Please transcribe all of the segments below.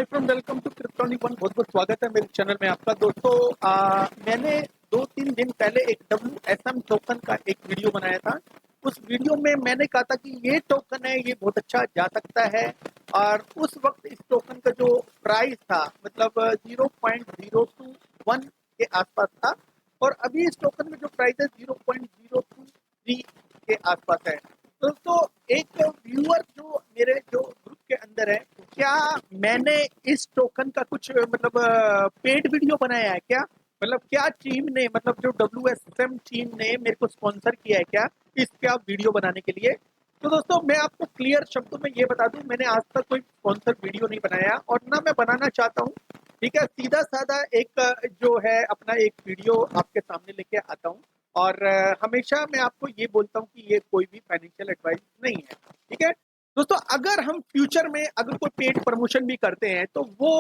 From welcome to Kryptonic one. बहुत बहुत स्वागत है मेरे चैनल में आपका। दोस्तों मैंने 2-3 दिन पहले एक WSM टोकन का एक वीडियो बनाया था। उस वीडियो में मैंने कहा था कि ये टोकन है, ये बहुत अच्छा जा सकता है। और उस वक्त इस टोकन का जो प्राइस था मतलब 0.021 के आसपास था, और अभी इस टोकन में जो प्राइस है 0.023 के आसपास है। दोस्तों, एक व्यूअर जो मेरे जो ग्रुप के अंदर है, क्या मैंने इस टोकन का कुछ मतलब पेड वीडियो बनाया है क्या? मतलब क्या टीम ने, मतलब जो WSM टीम ने मेरे को स्पॉन्सर किया है क्या इसका वीडियो बनाने के लिए? तो दोस्तों, मैं आपको क्लियर शब्दों में ये बता दूं, मैंने आज तक कोई स्पॉन्सर वीडियो नहीं बनाया और ना मैं बनाना चाहता हूँ। ठीक है, सीधा साधा एक जो है अपना एक वीडियो आपके सामने लेके आता हूँ। और हमेशा मैं आपको ये बोलता हूँ कि ये कोई भी फाइनेंशियल एडवाइस नहीं है। ठीक है दोस्तों, अगर हम फ्यूचर में अगर कोई पेड प्रमोशन भी करते हैं तो वो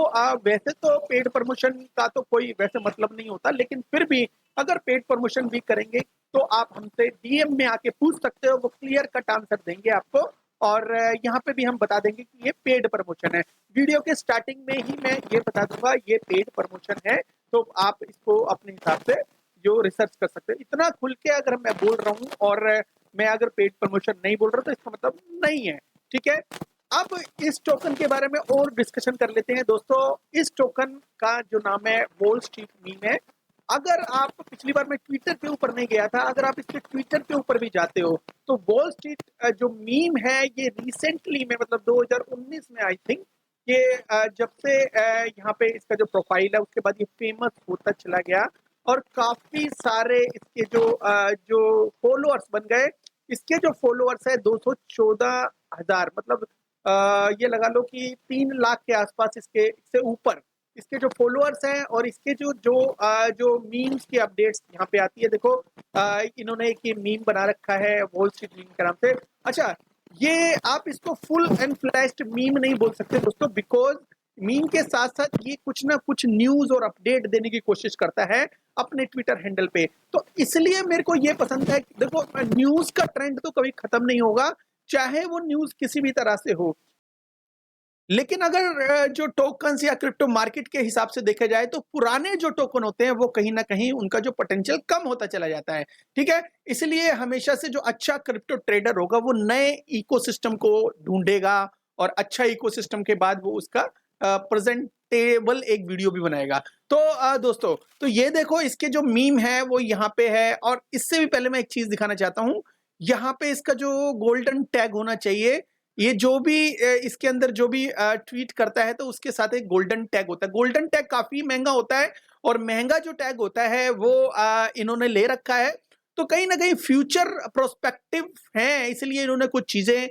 वैसे तो पेड प्रमोशन का तो कोई वैसे मतलब नहीं होता, लेकिन फिर भी अगर पेड प्रमोशन भी करेंगे तो आप हमसे DM में आके पूछ सकते हो, वो क्लियर कट आंसर देंगे आपको। और यहाँ पे भी हम बता देंगे कि ये पेड प्रमोशन है। वीडियो के स्टार्टिंग में ही मैं ये बता दूंगा ये पेड प्रमोशन है, तो आप इसको अपने हिसाब से जो रिसर्च कर सकते हैं। इतना खुल के अगर मैं बोल रहा हूँ और मैं अगर पेड प्रमोशन नहीं बोल रहा तो इसका मतलब नहीं है। ठीक है, अब इस टोकन के बारे में और डिस्कशन कर लेते हैं। दोस्तों, इस टोकन का जो नाम है वॉल स्ट्रीट मीम है। अगर आप पिछली बार मैं ट्विटर के ऊपर नहीं गया था, अगर आप इसके ट्विटर के ऊपर भी जाते हो तो वॉल स्ट्रीट जो मीम है ये रिसेंटली में मतलब 2019 में आई थिंक ये जब से यहाँ पे इसका जो प्रोफाइल है उसके बाद ये फेमस होता चला गया और काफी सारे इसके जो फॉलोअर्स बन गए। इसके जो फॉलोअर्स है 214,000, मतलब ये लगा लो कि 3 लाख के आसपास इसके इससे ऊपर इसके जो फॉलोअर्स हैं। और इसके जो मीम्स की अपडेट्स यहाँ पे आती है, देखो इन्होंने एक ये मीम बना रखा है वॉल स्ट्रीट मीम के नाम से। अच्छा, ये आप इसको फुल एंड फ्लैश्ड मीम नहीं बोल सकते दोस्तों, बिकॉज मीम के साथ साथ ये कुछ ना कुछ न्यूज और अपडेट देने की कोशिश करता है अपने ट्विटर हैंडल पे। तो इसलिए मेरे को ये पसंद है। देखो, न्यूज का ट्रेंड तो कभी खत्म नहीं होगा, चाहे वो न्यूज किसी भी तरह से हो। लेकिन अगर जो टोकन्स या क्रिप्टो मार्केट के हिसाब से देखा जाए तो पुराने जो टोकन होते हैं वो कहीं ना कहीं उनका जो पोटेंशियल कम होता चला जाता है। ठीक है, इसलिए हमेशा से जो अच्छा क्रिप्टो ट्रेडर होगा वो नए इकोसिस्टम को ढूंढेगा और अच्छा इकोसिस्टम के बाद वो उसका प्रेजेंटेबल एक वीडियो भी बनाएगा। तो दोस्तों, तो ये देखो इसके जो मीम है वो यहाँ पे है। और इससे भी पहले मैं एक चीज दिखाना चाहता हूँ। यहाँ पे इसका जो गोल्डन टैग होना चाहिए, ये जो भी इसके अंदर जो भी ट्वीट करता है तो उसके साथ एक गोल्डन टैग होता है। गोल्डन टैग काफी महंगा होता है और महंगा जो टैग होता है वो इन्होंने ले रखा है। तो कहीं ना कहीं फ्यूचर प्रोस्पेक्टिव है, इसलिए इन्होंने कुछ चीजें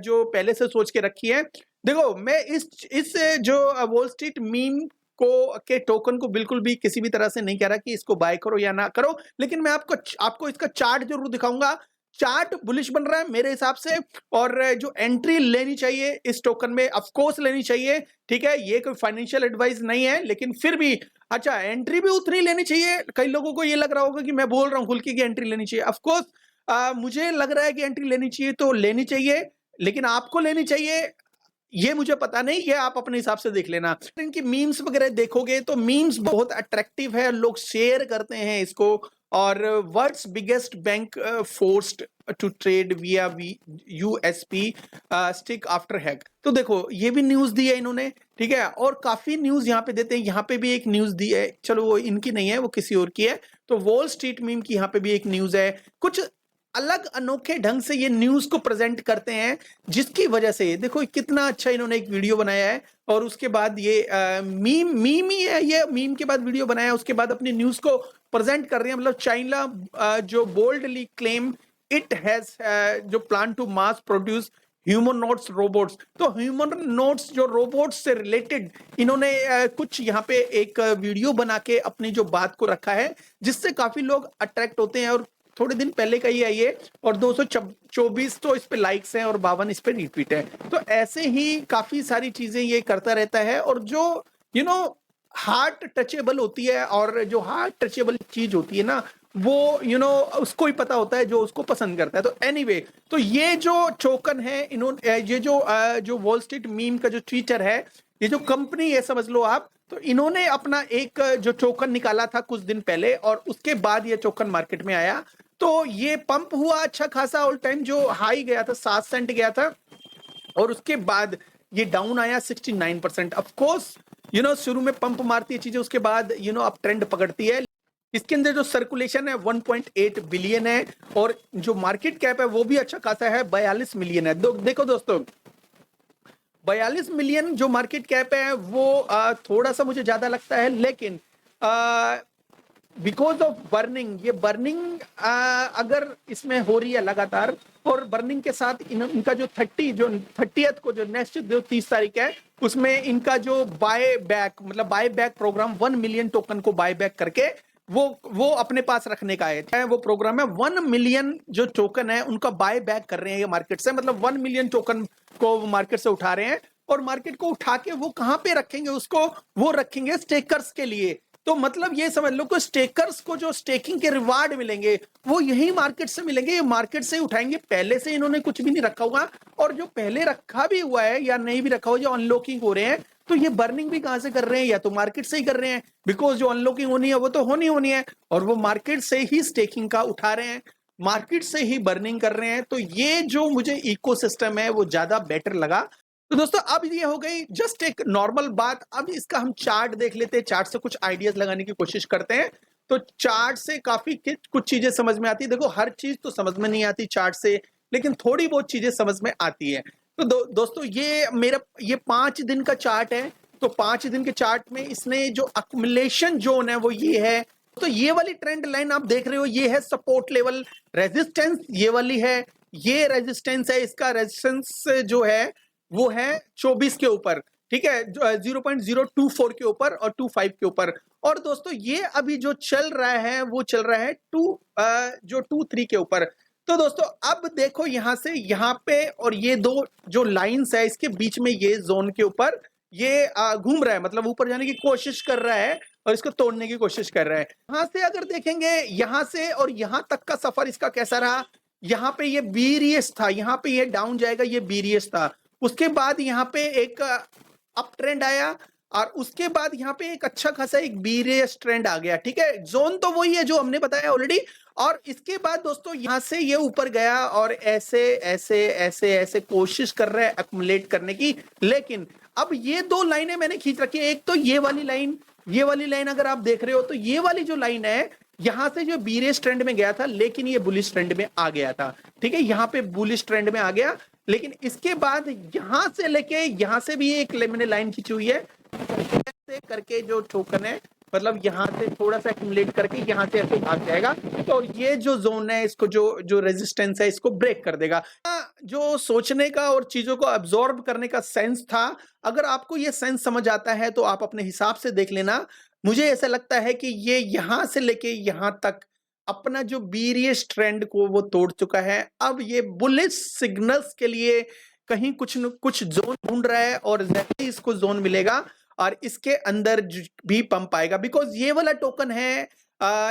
जो पहले से सोच के रखी है। देखो, मैं इस जो वॉल स्ट्रीट मीम के टोकन को बिल्कुल भी किसी भी तरह से नहीं कह रहा कि इसको बाय करो या ना करो, लेकिन मैं आपको इसका चार्ट जरूर दिखाऊंगा। चार्ट बुलिश बन रहा है मेरे हिसाब से, और जो एंट्री लेनी चाहिए इस टोकन में ऑफ कोर्स लेनी चाहिए। ठीक है, ये कोई फाइनेंशियल एडवाइस नहीं है, लेकिन फिर भी अच्छा एंट्री भी उतनी लेनी चाहिए। कई लोगों को ये लग रहा होगा कि मैं बोल रहा हूँ खुल के कि एंट्री लेनी चाहिए। ऑफ कोर्स मुझे लग रहा है कि एंट्री लेनी चाहिए तो लेनी चाहिए, लेकिन आपको लेनी चाहिए ये मुझे पता नहीं, ये आप अपने हिसाब से देख लेना। इनकी मीम्स वगैरह देखोगे तो मीम्स बहुत अट्रैक्टिव है, लोग शेयर करते हैं इसको। और world's biggest bank forced to trade via USP stick after hack. तो देखो ये भी न्यूज दी है इन्होंने। ठीक है, और काफी न्यूज यहाँ पे देते हैं। यहाँ पे भी एक न्यूज दी है, चलो वो इनकी नहीं है, वो किसी और की है। तो वॉल स्ट्रीट मीम की यहाँ पे भी एक न्यूज है। कुछ अलग अनोखे ढंग से ये न्यूज को प्रेजेंट करते हैं, जिसकी वजह से देखो कितना अच्छा इन्होंने एक वीडियो बनाया है। और उसके बाद ये मीम ही है, ये मीम के बाद वीडियो बनाया, उसके बाद अपनी न्यूज को प्रेजेंट कर रहे हैं। मतलब चाइना जो बोल्डली क्लेम इट हैज जो plan to mass produce human notes robots. तो ह्यूमन नोट्स जो रोबोट्स से रिलेटेड इन्होंने कुछ यहाँ पे एक वीडियो बना के अपनी जो बात को रखा है, जिससे काफी लोग अट्रैक्ट होते हैं। और थोड़े दिन पहले का ही है ये, और 224 तो इस पे लाइक्स हैं और 52 इस पे रिट्वीट है। तो ऐसे ही काफी सारी चीजें ये करता रहता है। और जो हार्ट टचेबल होती है, और जो हार्ट टचेबल चीज होती है ना, वो उसको ही पता होता है जो उसको पसंद करता है। तो एनीवे, तो ये जो टोकन है इन्होंने ये जो वॉल स्ट्रीट मीम का जो ट्विटर है, ये जो कंपनी है समझ लो आप, तो इन्होंने अपना एक जो टोकन निकाला था कुछ दिन पहले और उसके बाद ये टोकन मार्केट में आया, तो ये पंप हुआ अच्छा खासा, ऑल टाइम जो हाई गया था 7 सेंट गया था और उसके बाद ये डाउन आया 69%। ऑफ कोर्स शुरू में पंप मारती है चीजें, उसके बाद अब ट्रेंड पकड़ती है। इसके अंदर जो सर्कुलेशन है 1.8 बिलियन है और जो मार्केट कैप है वो भी अच्छा खासा है, 42 मिलियन है। देखो दोस्तों, 42 मिलियन जो मार्केट कैप है वो थोड़ा सा मुझे ज्यादा लगता है, लेकिन बिकॉज ऑफ बर्निंग, ये बर्निंग अगर इसमें हो रही है लगातार, और बर्निंग के साथ इनका जो 30th को जो नेक्स्ट जो 30 तारीख है उसमें इनका जो बाय बैक मतलब buy back program 1 million token को बाय बैक करके वो अपने पास रखने का है। वो प्रोग्राम है 1 मिलियन जो टोकन है उनका बाय बैक कर रहे हैं ये मार्केट से, मतलब 1 मिलियन टोकन को मार्केट से उठा रहे हैं और मार्केट को उठा के वो कहां पे रखेंगे, उसको वो रखेंगे स्टेकर्स के लिए। तो मतलब ये समझ लो कि स्टेकर्स को जो स्टेकिंग के रिवार्ड मिलेंगे वो यही मार्केट से मिलेंगे, ये मार्केट से उठाएंगे। पहले से इन्होंने कुछ भी नहीं रखा होगा और जो पहले रखा भी हुआ है या नहीं भी रखा हुआ, जो अनलॉकिंग हो रहे हैं, तो ये बर्निंग भी कहां से कर रहे हैं, या तो मार्केट से ही कर रहे हैं, बिकॉज जो अनलॉकिंग होनी है वो तो होनी है और वो मार्केट से ही स्टेकिंग का उठा रहे हैं, मार्केट से ही बर्निंग कर रहे हैं। तो ये जो मुझे इकोसिस्टम है वो ज्यादा बेटर लगा। तो दोस्तों अब ये हो गई जस्ट एक नॉर्मल बात। अब इसका हम चार्ट देख लेते हैं, चार्ट से कुछ आइडियाज लगाने की कोशिश करते हैं। तो चार्ट से काफी कुछ चीजें समझ में आती है। देखो हर चीज तो समझ में नहीं आती चार्ट से, लेकिन थोड़ी बहुत चीजें समझ में आती है। तो दोस्तों ये 5 दिन का चार्ट है। तो 5 दिन के चार्ट में इसने जो अक्युमुलेशन जोन है वो ये है। तो ये वाली ट्रेंड लाइन आप देख रहे हो, ये है सपोर्ट लेवल, रेजिस्टेंस ये वाली है, ये रेजिस्टेंस है, इसका रेजिस्टेंस जो है वो है 24 के ऊपर, ठीक है, 0.024 के ऊपर और 25 के ऊपर। और दोस्तों ये अभी जो चल रहा है वो चल रहा है 23 के ऊपर। तो दोस्तों अब देखो यहां से यहां पे, और ये दो जो लाइंस है इसके बीच में ये जोन के ऊपर ये घूम रहा है, मतलब ऊपर जाने की कोशिश कर रहा है और इसको तोड़ने की कोशिश कर रहा है। यहां से अगर देखेंगे, यहां से और यहां तक का सफर इसका कैसा रहा, यहाँ पे ये बीरियस था, यहाँ पे ये डाउन जाएगा, ये बीरियस था। उसके बाद यहाँ पे एक अप ट्रेंड आया और उसके बाद यहाँ पे एक अच्छा खासा एक बीरियस ट्रेंड आ गया, ठीक है। जोन तो वही है जो हमने बताया ऑलरेडी। और इसके बाद दोस्तों यहाँ से ये ऊपर गया और ऐसे ऐसे ऐसे ऐसे कोशिश कर रहा है एक्युमुलेट करने की। लेकिन अब ये दो लाइनें मैंने खींच रखी है, एक तो ये वाली लाइन अगर आप देख रहे हो तो ये वाली जो लाइन है यहां से जो बीरियस ट्रेंड में गया था, लेकिन ये बुलिश ट्रेंड में आ गया था, ठीक है, यहां पे बुलिश ट्रेंड में आ गया। लेकिन इसके बाद यहां से लेके यहां से भी एक मैंने लाइन खींची हुई है, ऐसे करके जो टोकन है मतलब यहां से थोड़ा सा एक्युमुलेट करके यहां से ऐसे भाग जाएगा। तो ये जो जोन है इसको जो रेजिस्टेंस है इसको ब्रेक कर देगा। जो सोचने का और चीजों को अब्सॉर्ब करने का सेंस था, अगर आपको ये सेंस समझ आता है तो आप अपने हिसाब से देख लेना। मुझे ऐसा लगता है कि ये यहां से लेके यहां तक अपना जो बीरियस ट्रेंड को वो तोड़ चुका है। अब ये बुलिश सिग्नल्स के लिए कहीं कुछ न कुछ जोन ढूंढ रहा है और जैसे ही इसको जोन मिलेगा और इसके अंदर भी पंप आएगा, बिकॉज ये वाला टोकन है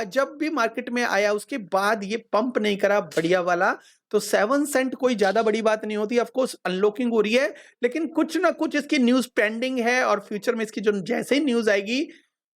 जब भी मार्केट में आया उसके बाद ये पंप नहीं करा बढ़िया वाला, तो 7 सेंट कोई ज्यादा बड़ी बात नहीं होती। ऑफ कोर्स अनलॉकिंग हो रही है, लेकिन कुछ ना कुछ इसकी न्यूज पेंडिंग है और फ्यूचर में इसकी जो जैसे ही न्यूज आएगी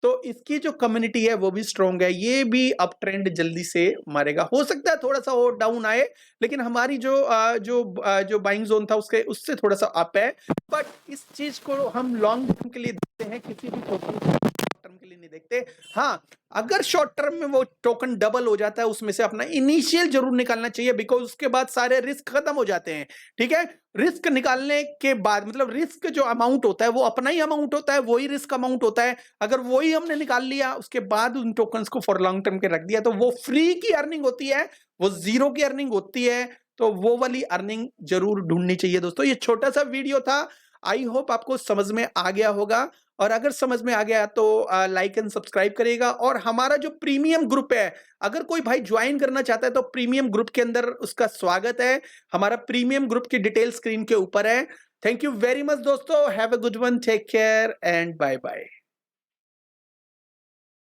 तो इसकी जो कम्युनिटी है वो भी स्ट्रॉन्ग है, ये भी अप ट्रेंड जल्दी से मारेगा। हो सकता है थोड़ा सा और डाउन आए, लेकिन हमारी जो बाइंग जोन था उससे थोड़ा सा अप है। बट इस चीज को हम लॉन्ग टर्म के लिए देखते हैं, किसी भी टोकन टर्म के लिए नहीं देखते। हाँ, अगर शॉर्ट टर्म में वो टोकन डबल हो जाता है उसमें से अपना इनिशियल जरूर निकालना चाहिए, बिकॉज उसके बाद सारे रिस्क खत्म हो जाते हैं, ठीक है। रिस्क निकालने के बाद मतलब रिस्क जो अमाउंट होता है वो अपना ही अमाउंट होता है, वही रिस्क अमाउंट होता है। अगर वही हमने निकाल लिया उसके बाद उन टोकन्स को फॉर लॉन्ग टर्म के रख दिया तो वो फ्री की अर्निंग होती है, वो जीरो की अर्निंग होती है। तो वो वाली अर्निंग जरूर ढूंढनी चाहिए दोस्तों। ये छोटा सा वीडियो था, आई होप आपको समझ में आ गया होगा, और अगर समझ में आ गया तो लाइक एंड सब्सक्राइब करिएगा। और हमारा जो प्रीमियम ग्रुप है, अगर कोई भाई ज्वाइन करना चाहता है तो प्रीमियम ग्रुप के अंदर उसका स्वागत है। हमारा प्रीमियम ग्रुप की डिटेल स्क्रीन के ऊपर है। थैंक यू वेरी मच दोस्तों, have a good one, take care and bye bye.